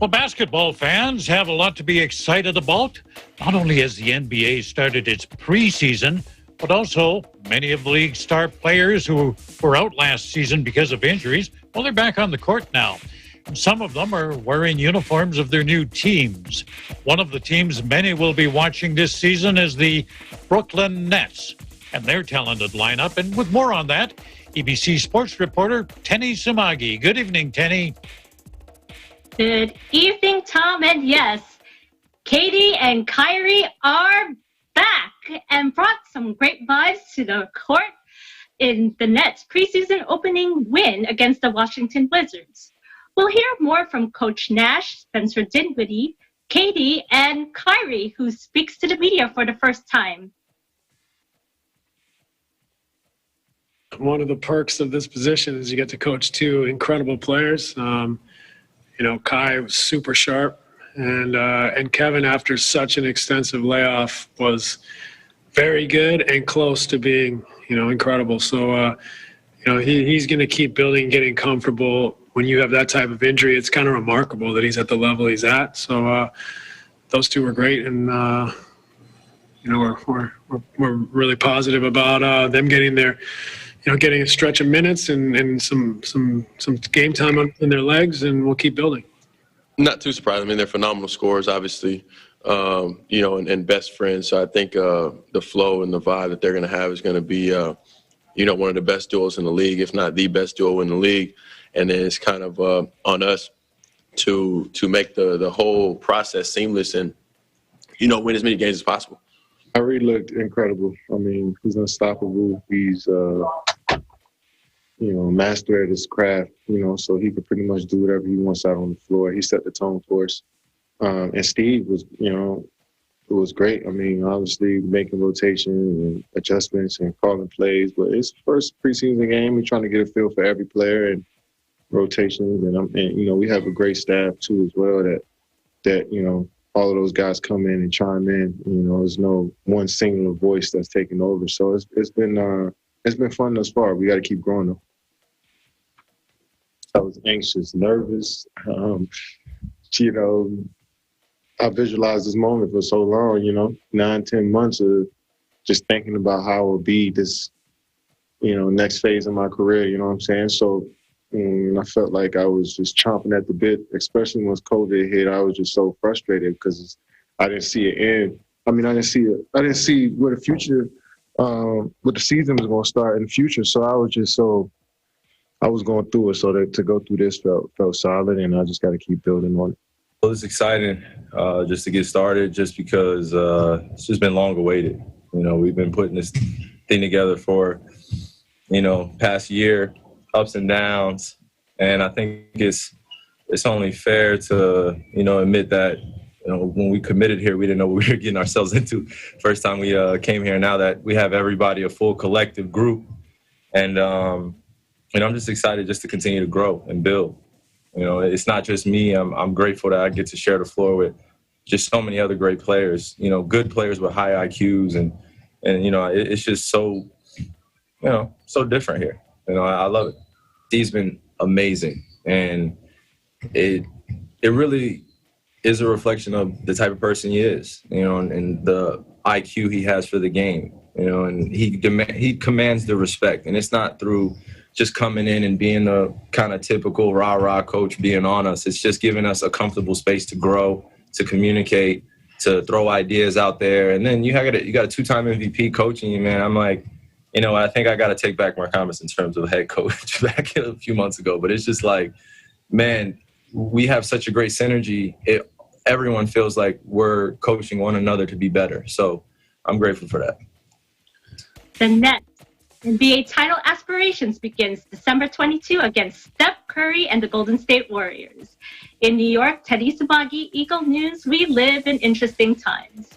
Well, basketball fans have a lot to be excited about. Not only has the NBA started its preseason, but also many of the league's star players who were out last season because of injuries, well, they're back on the court now. And some of them are wearing uniforms of their new teams. One of the teams many will be watching this season is the Brooklyn Nets and their talented lineup. And with more on that, EBC sports reporter Tenny Sumagi. Good evening, Tenny. Good evening, Tom. And yes, Katie and Kyrie are back and brought some great vibes to the court in the Nets' preseason opening win against the Washington Wizards. We'll hear more from Coach Nash, Spencer Dinwiddie, Katie, and Kyrie, who speaks to the media for the first time. One of the perks of this position is you get to coach two incredible players. Kai was super sharp, and Kevin, after such an extensive layoff, was very good and close to being, incredible. So, he's going to keep building, getting comfortable. When you have that type of injury, it's kind of remarkable that he's at the level he's at. So, those two were great, and we're really positive about them getting their. Getting a stretch of minutes and some game time in their legs, and we'll keep building. Not too surprised. I mean, they're phenomenal scorers, obviously, and best friends. So I think the flow and the vibe that they're going to have is going to be, one of the best duos in the league, if not the best duo in the league. And then it's kind of on us to make the whole process seamless and, win as many games as possible. Kyrie looked incredible. I mean, he's unstoppable. He's, master at his craft, so he could pretty much do whatever he wants out on the floor. He set the tone for us. And Steve was, it was great. I mean, obviously making rotation and adjustments and calling plays, but it's the first preseason game. We're trying to get a feel for every player and rotations. And we have a great staff too as well that all of those guys come in and chime in. There's no one singular voice that's taking over. So it's been fun thus far. We got to keep growing though. I was anxious, nervous. I visualized this moment for so long, 9-10 months of just thinking about how it would be this, next phase of my career, you know what I'm saying? So I felt like I was just chomping at the bit, especially once COVID hit. I was just so frustrated because I didn't see it end. I mean, I didn't see where the future, what the season was going to start in the future. So I was going through it. So to go through this felt solid, and I just got to keep building on it. Well, it's exciting just to get started, just because it's just been long awaited. We've been putting this thing together for, past year, ups and downs. And I think it's only fair to, admit that, when we committed here, we didn't know what we were getting ourselves into. First time we came here, now that we have everybody, a full collective group. And, I'm just excited just to continue to grow and build. It's not just me. I'm grateful that I get to share the floor with just so many other great players, good players with high IQs. And it's just so, so different here. I love it. He's been amazing. And it really is a reflection of the type of person he is, and the IQ he has for the game, and he commands the respect. And it's not through just coming in and being a kind of typical rah-rah coach being on us. It's just giving us a comfortable space to grow, to communicate, to throw ideas out there. And then you got a two-time MVP coaching you, man. I'm like, I think I got to take back my comments in terms of head coach back a few months ago. But it's just like, man, we have such a great synergy. Everyone feels like we're coaching one another to be better. So I'm grateful for that. The Nets NBA title aspirations begins December 22 against Steph Curry and the Golden State Warriors. In New York, Teddy Subagi, Eagle News, we live in interesting times.